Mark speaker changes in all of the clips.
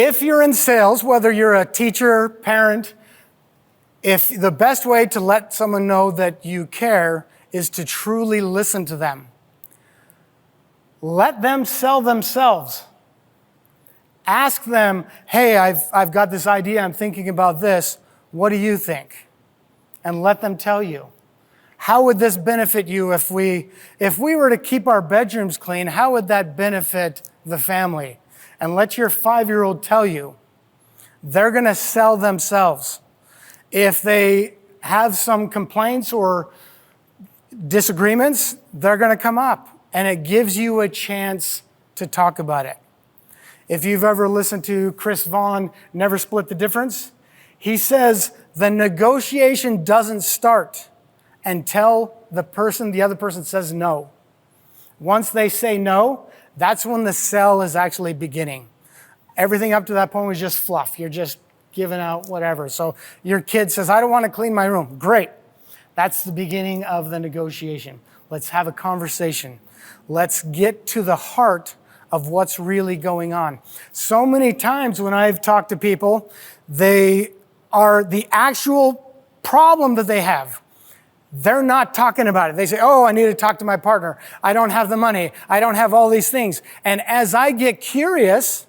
Speaker 1: if you're in sales, whether you're a teacher, parent, if the best way to let someone know that you care is to truly listen to them. Let them sell themselves. Ask them, hey, I've got this idea, I'm thinking about this. What do you think? And let them tell you. How would this benefit you if we were to keep our bedrooms clean? How would that benefit the family? And let your 5-year-old tell you. They're going to sell themselves. If they have some complaints or disagreements, they're going to come up. And it gives you a chance to talk about it. If you've ever listened to Chris Vaughn, Never Split the Difference, he says the negotiation doesn't start until the other person says no. Once they say no, that's when the sell is actually beginning. Everything up to that point was just fluff. You're just giving out whatever. So your kid says, I don't want to clean my room. Great. That's the beginning of the negotiation. Let's have a conversation. Let's get to the heart of what's really going on. So many times when I've talked to people, they are the actual problem that they have. They're not talking about it. They say, oh, I need to talk to my partner. I don't have the money. I don't have all these things. And as I get curious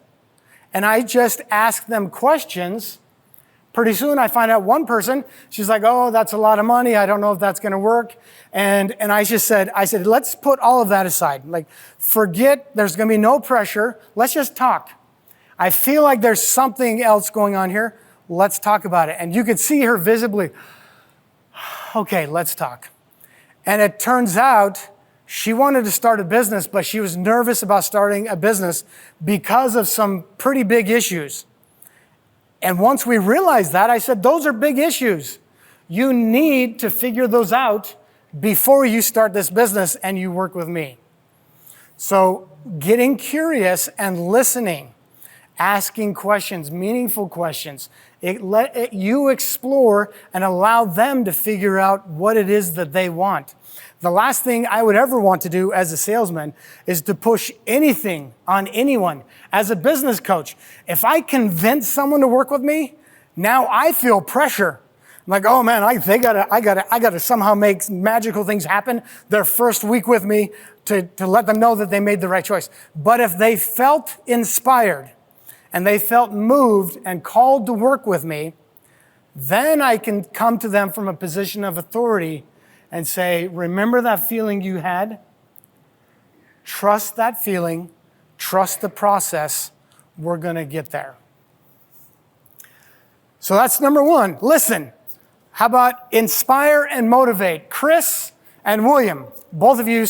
Speaker 1: and I just ask them questions, pretty soon I find out one person, she's like, oh, that's a lot of money. I don't know if that's going to work. And I said, let's put all of that aside. Like, forget, there's going to be no pressure. Let's just talk. I feel like there's something else going on here. Let's talk about it. And you could see her visibly, okay, let's talk. And it turns out she wanted to start a business, but she was nervous about starting a business because of some pretty big issues. And once we realized that, I said, those are big issues. You need to figure those out before you start this business and you work with me. So getting curious and listening, asking questions, meaningful questions, you explore and allow them to figure out what it is that they want. The last thing I would ever want to do as a salesman is to push anything on anyone. As a business coach, if I convince someone to work with me, now I feel pressure. I'm like, oh man, I gotta somehow make magical things happen their first week with me to let them know that they made the right choice. But if they felt inspired and they felt moved and called to work with me, then I can come to them from a position of authority and say, remember that feeling you had? Trust that feeling, trust the process, we're gonna get there. So that's number one, listen. How about inspire and motivate? Chris and William, both of you.